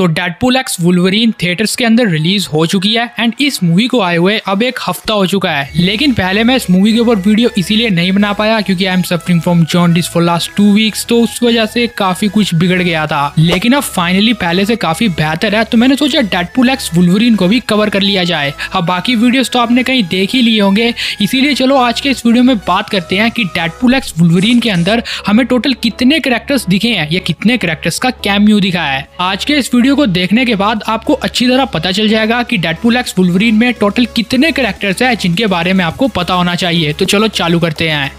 तो Deadpool x Wolverine theatres के अंदर रिलीज हो चुकी है एंड इस मूवी को आए हुए अब एक हफ्ता हो चुका है। लेकिन पहले मैं इस मूवी के ऊपर वीडियो इसीलिए नहीं बना पाया क्योंकि I am suffering from jaundice for last 2 weeks, तो उस वजह से काफी कुछ बिगड़ गया था। लेकिन अब फाइनली पहले से काफी बेहतर है, तो मैंने सोचा डेडपूल एक्स वुल्वरीन को भी कवर कर लिया जाए। अब बाकी वीडियोस तो आपने कहीं देख ही लिए होंगे, इसीलिए चलो आज के इस वीडियो में बात करते हैं कि डेडपूल एक्स वुल्वरीन के अंदर हमें टोटल कितने कैरेक्टर्स दिखे हैं या कितने कैरेक्टर्स का कैमियो दिखा है। आज के इस वीडियो को देखने के बाद आपको अच्छी तरह पता चल जाएगा कि डेडपूल एक्स वुल्वरीन में टोटल कितने कैरेक्टर्स हैं जिनके बारे में आपको पता होना चाहिए। तो चलो चालू करते हैं।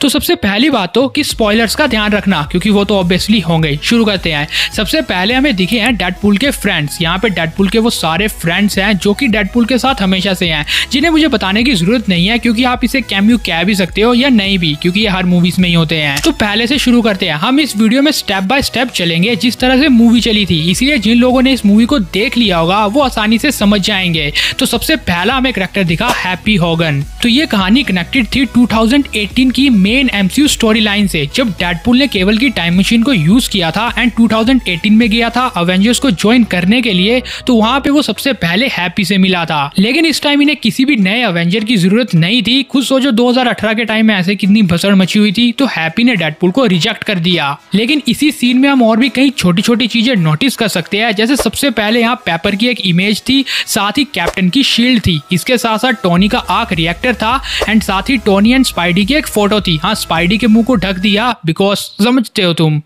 तो सबसे पहली बात तो कि स्पॉयलर्स का ध्यान रखना क्योंकि वो तो ऑब्वियसली होंगे। शुरू करते हैं। सबसे पहले हमें दिखे हैं डेडपूल के फ्रेंड्स। यहाँ पे डेडपूल के वो सारे फ्रेंड्स हैं जो कि डेडपूल के साथ हमेशा से हैं, जिन्हें मुझे बताने की जरूरत नहीं है क्योंकि आप इसे कैमियो कह भी सकते हो या नहीं भी, क्योंकि ये हर मूवीज में ही होते हैं। तो पहले से शुरू करते हैं। हम इस वीडियो में स्टेप बाय स्टेप चलेंगे जिस तरह से मूवी चली थी, इसीलिए जिन लोगों ने इस मूवी को देख लिया होगा वो आसानी से समझ जाएंगे। तो सबसे पहला हमें कैरेक्टर दिखा हैप्पी हॉगन। तो ये कहानी कनेक्टेड थी 2018 की मेन एमसीयू स्टोरी लाइन से, जब डेडपूल ने केबल की टाइम मशीन को यूज किया था एंड 2018 में गया था अवेंजर्स को ज्वाइन करने के लिए। तो वहां पे वो सबसे पहले हैप्पी से मिला था, लेकिन इस टाइम इन्हें किसी भी नए अवेंजर की जरूरत नहीं थी। खुद सोचो 2018 के टाइम में ऐसे कितनी भसड़ मची हुई थी, तो हैप्पी ने डेडपूल को रिजेक्ट कर दिया। लेकिन इसी सीन में हम और भी कई छोटी छोटी चीजें नोटिस कर सकते हैं, जैसे सबसे पहले यहाँ पेपर की एक इमेज थी, साथ ही कैप्टन की शील्ड थी, इसके साथ साथ टोनी का आर्क रिएक्टर था एंड साथ ही टोनी एंड स्पाइडी की एक फोटो थी। हाँ, स्पाइडी के मुंह को ढक दिया बिकॉज समझते हो तुम।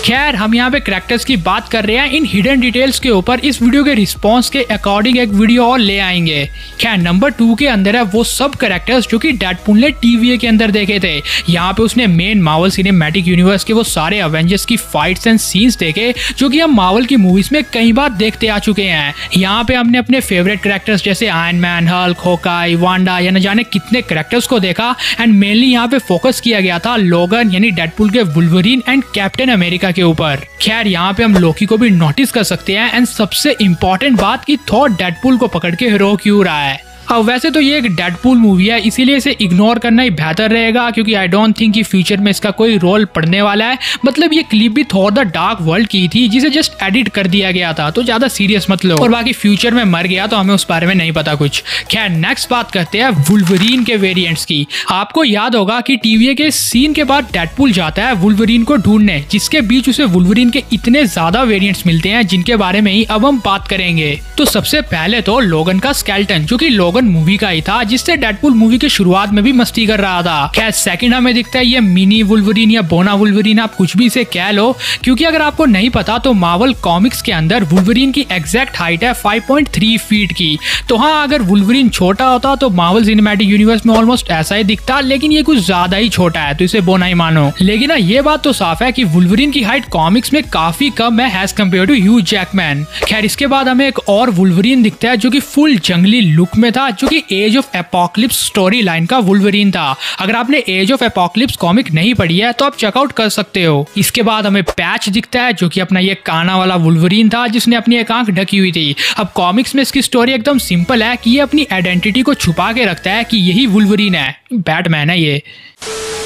खैर, हम यहाँ पे कैरेक्टर्स की बात कर रहे हैं, इन हिडन डिटेल्स के ऊपर इस वीडियो के रिस्पांस के अकॉर्डिंग एक वीडियो और ले आएंगे। खैर, नंबर 2 के अंदर है वो सब कैरेक्टर्स जो कि डेडपूल ने टीवीए के अंदर देखे थे। यहाँ पे उसने मेन मार्वल सिनेमैटिक यूनिवर्स के वो सारे अवेंजर्स की फाइट्स एंड सीन्स देखे जो कि हम मार्वल की मूवीज में कई बार देखते आ चुके हैं। यहाँ पे हमने अपने फेवरेट कैरेक्टर्स जैसे iron man, Hulk, Hawkeye, Wanda या न जाने कितने कैरेक्टर्स को देखा एंड मेनली यहाँ पे फोकस किया गया था लोगन यानी डेडपूल के वुल्वरीन एंड कैप्टन अमेरिका के ऊपर। खैर, यहाँ पे हम लोकी को भी नोटिस कर सकते हैं एंड सबसे इंपॉर्टेंट बात कि थॉर डेडपूल को पकड़ के हीरो क्यों रहा है। अब वैसे तो ये एक डेडपूल मूवी है, इसीलिए इसे इग्नोर करना ही बेहतर रहेगा क्योंकि आई डोंट थिंक कि फ्यूचर में इसका कोई रोल पड़ने वाला है। मतलब ये क्लिप भी थॉर द डार्क वर्ल्ड की थी जिसे जस्ट एडिट कर दिया गया था, तो ज्यादा सीरियस मत लो। और बाकी फ्यूचर में मर गया तो हमें उस बारे में नहीं पता कुछ। खैर, नेक्स्ट बात करते हैं वुल्वरीन के वेरिएंट्स की। आपको याद होगा कि टीवीए के सीन के बाद डेडपूल जाता है वुल्वरीन को ढूंढने, जिसके बीच उसे वुल्वरीन के इतने ज्यादा वेरिएंट्स मिलते हैं जिनके बारे में ही अब हम बात करेंगे। तो सबसे पहले तो लोगन का स्केलेटन, जो कि लोगन मूवी का ही था जिससे डेडपूल मूवी के शुरुआत में भी मस्ती कर रहा था। खैर, सेकंड हमें दिखता है ये मिनी वुल्वरीन या बोना वुल्वरीन, आप कुछ भी इसे कह लो, क्योंकि अगर आपको नहीं पता तो मार्वल कॉमिक्स के अंदर वुल्वरीन की एग्जैक्ट हाइट है 5.3 फीट की। तो हाँ, अगर वुल्वरीन छोटा होता तो मार्वल सिनेमैटिक यूनिवर्स में ऑलमोस्ट ऐसा ही दिखता, लेकिन ये कुछ ज्यादा ही छोटा है, तो इसे बोना ही मानो। लेकिन ये बात तो साफ है कि वुल्वरीन की हाइट कॉमिक्स में काफी कम है as compare to Hugh Jackman. खैर, इसके बाद हमें एक और वुल्वरीन दिखता है जो कि फुल जंगली लुक में था, जो कि age of apocalypse story line का वुल्वरीन था। अगर आपने एज ऑफ एपोक्लिप्स कॉमिक नहीं पढ़ी है तो आप चेकआउट कर सकते हो। इसके बाद हमें पैच दिखता है जो कि अपना ये काना वाला वुल्वरीन था जिसने अपनी एक आंख ढकी हुई थी। अब कॉमिक्स में इसकी स्टोरी एकदम सिंपल है कि ये अपनी आइडेंटिटी को छुपा के रखता है कि यही वुल्वरीन है, बैटमैन है ये।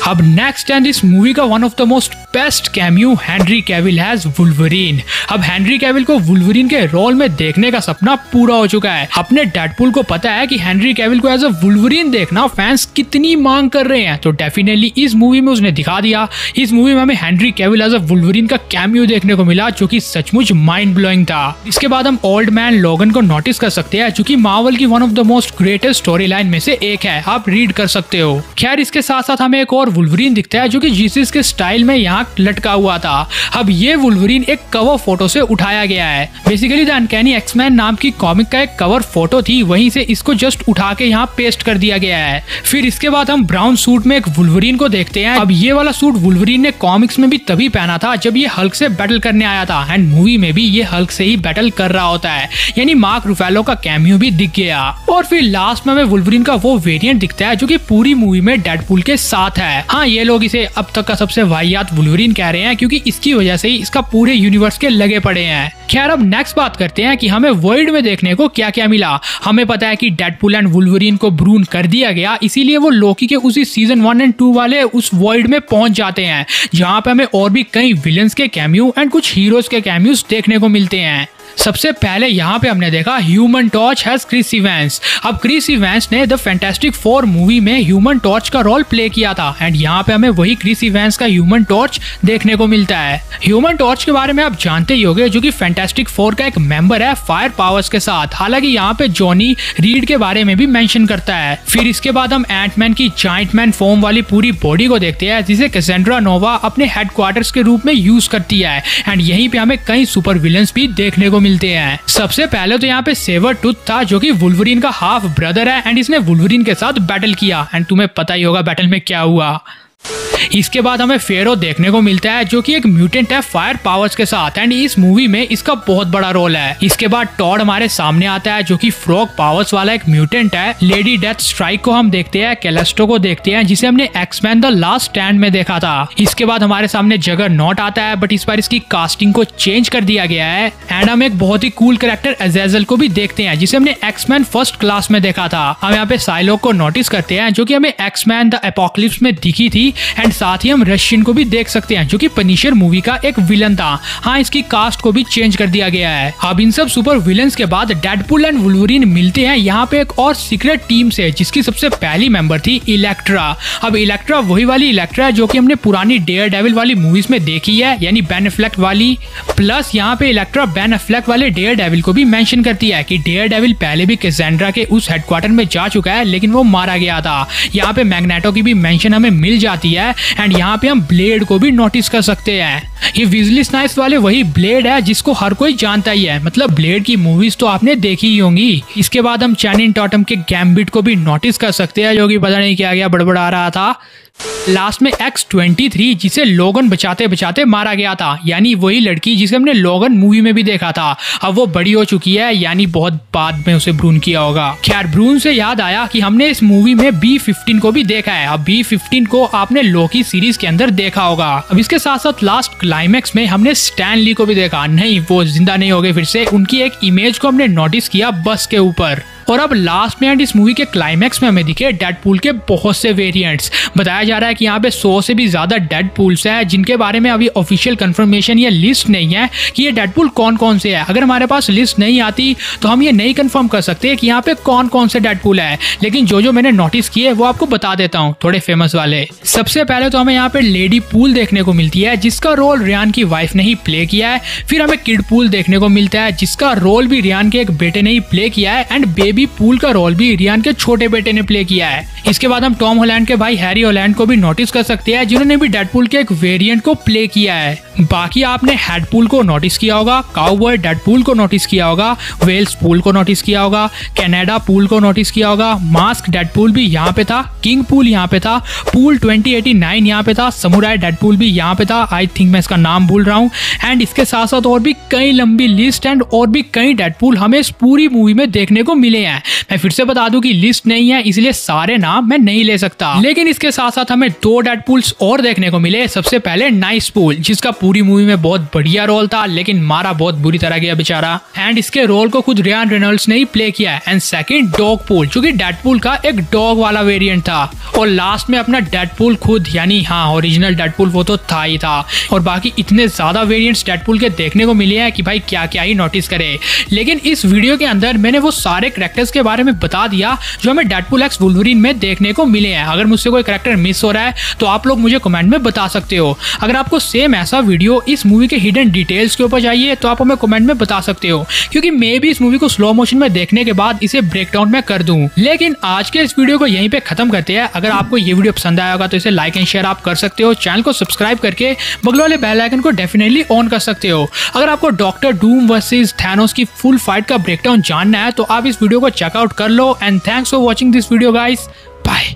अब नेक्स्ट एंड इस मूवी का one of the most best cameo Henry Cavill as Wolverine. अब हेनरी कैविल को वुल्वरीन के रोल में देखने का सपना पूरा हो चुका है। अपने डेडपूल को पता है कि हेनरी कैविल को एज अ वुल्वरीन देखना फैंस कितनी मांग कर रहे हैं, तो डेफिनेटली इस मूवी में उसने दिखा दिया। इस मूवी में हमें Henry Cavill as a Wolverine का कैमियो देखने को मिला जो कि सचमुच माइंड ब्लोइंग था। इसके बाद हम ओल्ड मैन लोगन को नोटिस कर सकते हैं जो कि मार्वल की one of the most greatest story line में से एक है, आप रीड कर सकते हो। खैर, इसके साथ साथ हमें एक और वुल्वरीन दिखता है जो कि जीसस के स्टाइल में यहाँ लटका हुआ था। अब ये वुल्वरीन एक कवर फोटो से उठाया गया है। बेसिकली द अनकैनी एक्समैन नाम की कॉमिक का एक कवर फोटो थी, वहीं से इसको जस्ट उठा के यहाँ पेस्ट कर दिया गया है। फिर इसके बाद हम ब्राउन सूट में एक वुल्वरीन को देखते हैं। अब ये वाला सूट वुल्वरीन ने कॉमिक्स में भी तभी पहना था जब ये हल्क से बैटल करने आया था एंड मूवी में भी ये हल्क से ही बैटल कर रहा होता है, यानी मार्क रुफेलो का कैमियो भी दिख गया। और फिर लास्ट में हमें वुल्वरीन का वो वेरिएंट दिखता है जो कि पूरी मूवी में डेडपूल के साथ है। हाँ, ये लोग इसे अब तक का सबसे वाहियात वुल्वरीन कह रहे हैं क्योंकि इसकी वजह से ही इसका पूरे यूनिवर्स के लगे पड़े हैं। खैर अब नेक्स्ट बात करते हैं कि हमें वॉइड में देखने को क्या क्या मिला। हमें पता है कि डेडपूल एंड वुल्वरीन को ब्रून कर दिया गया, इसीलिए वो लोकी के उसी सीजन 1 और 2 वाले उस वॉइड में पहुंच जाते हैं, जहां पे हमें और भी कई विलन्स के कैमियो एंड कुछ हीरोज के कैमियोज देखने को मिलते हैं। सबसे पहले यहाँ पे हमने देखा human torch has Chris Evans. अब क्रिस इवेंस ने द फैंटास्टिक फोर मूवी में ह्यूमन टॉर्च का रोल प्ले किया था एंड यहाँ पे हमें वही क्रिस इवेंस का ह्यूमन टॉर्च देखने को मिलता है। ह्यूमन टॉर्च के बारे में आप जानते ही होंगे, जो कि फैंटास्टिक फोर का एक मेंबर है फायर पावर्स के साथ। हालांकि यहाँ पे जॉनी रीड के बारे में भी मेंशन करता है। फिर इसके बाद हम एंटमैन की जायंट मैन फॉर्म वाली पूरी बॉडी को देखते हैं, जिसे कैसेंड्रा नोवा अपने हेडक्वार्टर्स के रूप में यूज करती है एंड यहीं पे हमें कई सुपर विलन्स भी देखने को मिलते हैं। सबसे पहले तो यहाँ पे सेवर टूथ था, जो कि वुल्वरीन का हाफ ब्रदर है एंड इसने वुल्वरीन के साथ बैटल किया एंड तुम्हें पता ही होगा बैटल में क्या हुआ। इसके बाद हमें फेरो देखने को मिलता है, जो कि एक म्यूटेंट है फायर पावर्स के साथ एंड इस मूवी में इसका बहुत बड़ा रोल है। इसके बाद टॉड हमारे सामने आता है, जो कि फ्रॉग पावर्स वाला एक म्यूटेंट है। लेडी डेथ स्ट्राइक को हम देखते हैं, कैलेस्टो को देखते हैं, जिसे हमने एक्समैन द लास्ट स्टैंड में देखा था। इसके बाद हमारे सामने जगरनॉट आता है, बट इस बार इसकी कास्टिंग को चेंज कर दिया गया है एंड हम एक बहुत ही कूल कैरेक्टर अज़ेज़ल को भी देखते हैं, जिसे हमने एक्समैन फर्स्ट क्लास में देखा था। हम यहाँ पे साइलोक को नोटिस करते हैं, जो कि हमें एक्समैन द एपोकलिप्स में दिखी थी एंड साथ ही हम रशियन को भी देख सकते हैं, जो कि पनिशर मूवी का एक विलन था। हाँ, इसकी कास्ट को भी चेंज कर दिया गया है। अब इन सब सुपर विलन्स के बाद डेडपूल एंड वुल्वरीन मिलते हैं यहाँ पे एक और सीक्रेट टीम से, जिसकी सबसे पहली मेंबर थी इलेक्ट्रा। अब इलेक्ट्रा वही वाली इलेक्ट्रा है जो कि हमने पुरानी डेयर डेविल वाली मूवीज में देखी है, यानी बेन एफ्लेक वाली। प्लस यहाँ पे इलेक्ट्रा बेन एफ्लेक वाले डेयर डेविल को भी मेंशन करती है कि डेयर डेविल पहले भी कैसेंड्रा के उस हेडक्वार्टर में जा चुका है, लेकिन वो मारा गया था। यहाँ पे मैग्नेटो की भी मेंशन हमें मिल जाती है एंड यहाँ पे हम ब्लेड को भी नोटिस कर सकते हैं। ये वीजली स्नाइप्स वाले वही ब्लेड है जिसको हर कोई जानता ही है, मतलब ब्लेड की मूवीज तो आपने देखी ही होंगी। इसके बाद हम चैनिंग टॉटम के गैम्बिट को भी नोटिस कर सकते हैं, जो कि पता नहीं क्या बड़बड़ा रहा था। लास्ट में X-23, जिसे लोगन बचाते बचाते मारा गया था, यानी वही लड़की जिसे हमने लोगन मूवी में भी देखा था। अब वो बड़ी हो चुकी है, यानी बहुत बाद में उसे ब्रून किया होगा। खैर, ब्रून से याद आया कि हमने इस मूवी में B-15 को भी देखा है। अब B-15 को आपने लोकी सीरीज के अंदर देखा होगा। अब इसके साथ साथ लास्ट क्लाइमैक्स में हमने स्टैन ली को भी देखा। नहीं, वो जिंदा नहीं हो गए फिर से, उनकी एक इमेज को हमने नोटिस किया बस के ऊपर। और अब लास्ट में एंड इस मूवी के क्लाइमैक्स में हमें दिखे डेडपूल के बहुत से वेरिएंट्स। बताया जा रहा है कि यहाँ पे 100 से भी ज्यादा डेडपूल्स है, जिनके बारे में अभी ऑफिशियल कंफर्मेशन या लिस्ट नहीं है कि ये डेडपूल कौन कौन से है। अगर हमारे पास लिस्ट नहीं आती तो हम ये नहीं कंफर्म कर सकते कि यहाँ पे कौन कौन से डेडपूल है, लेकिन जो मैंने नोटिस किए वो आपको बता देता हूँ, थोड़े फेमस वाले। सबसे पहले तो हमें यहाँ पे लेडी पूल देखने को मिलती है, जिसका रोल रियान की वाइफ ने ही प्ले किया है। फिर हमें किड पूल देखने को मिलता है, जिसका रोल भी रियान के एक बेटे ने ही प्ले किया है एंड बेबी पूल का रोल भी रियान के छोटे बेटे ने प्ले किया है। इसके बाद हम टॉम हॉलैंड के भाई हैरी हॉलैंड को भी नोटिस कर सकते हैं, जिन्होंने भी डेडपूल के एक वेरिएंट को प्ले किया है। बाकी आपने हेडपूल को नोटिस किया होगा, काउबॉय डेडपूल को नोटिस किया होगा, वेल्स पूल को नोटिस किया होगा, कनाडा पूल को नोटिस किया होगा, मास्क डेडपूल भी यहाँ पे था, किंग पूल यहाँ पे था, पूल 2089 यहाँ पे था, समुराई डेडपूल भी यहाँ पे था। आई थिंक मैं इसका नाम भूल रहा हूँ। एंड इसके साथ साथ और भी कई लंबी लिस्ट एंड और भी कई डेडपूल हमें इस पूरी मूवी में देखने को मिले हैं। मैं फिर से बता दूं कि लिस्ट नहीं है, इसलिए सारे नाम मैं नहीं ले सकता, लेकिन इसके साथ साथ हमें 2 डेडपूल्स और देखने को मिले। सबसे पहले नाइस पूल, जिसका पूरी मूवी में बहुत बढ़िया रोल था, लेकिन मारा बहुत बुरी तरह गया बेचारा, एंड इसके रोल को खुद रियान रेनॉल्ड्स ने ही प्ले किया है। एंड सेकंड डॉग पूल, जो कि डेडपूल का एक डॉग वाला वेरिएंट था। और लास्ट में अपना डेडपूल खुद, यानी हाँ ओरिजिनल डेडपूल वो तो था ही था। और बाकी इतने ज्यादा वेरिएंट्स डेडपूल के देखने को मिले हैं कि भाई क्या क्या ही नोटिस करे। लेकिन इस वीडियो के अंदर मैंने वो सारे कैरेक्टर्स के बारे में बता दिया जो हमें डेडपूल एक्स वुल्वरीन में देखने को मिले हैं। अगर मुझसे कोई कैरेक्टर मिस हो रहा है तो आप लोग मुझे कमेंट में बता सकते हो। अगर आपको सेम ऐसा वीडियो इस मूवी के हिडन डिटेल्स के ऊपर चाहिए तो आप हमें कमेंट में बता सकते हो, क्योंकि मैं भी इस मूवी को स्लो मोशन में देखने के बाद इसे ब्रेक डाउन में कर दूं। लेकिन आज के इस वीडियो को यहीं पे खत्म करते हैं। अगर आपको ये वीडियो पसंद आया होगा तो इसे लाइक एंड शेयर आप कर सकते हो। चैनल को सब्सक्राइब करके बगल वाले बेल आइकन को डेफिनेटली ऑन कर सकते हो। अगर आपको डॉक्टर डूम वर्सेस थैनोस की फुल फाइट का ब्रेकडाउन जानना है तो आप इस वीडियो को चेकआउट कर लो। And thanks for watching this video guys, bye.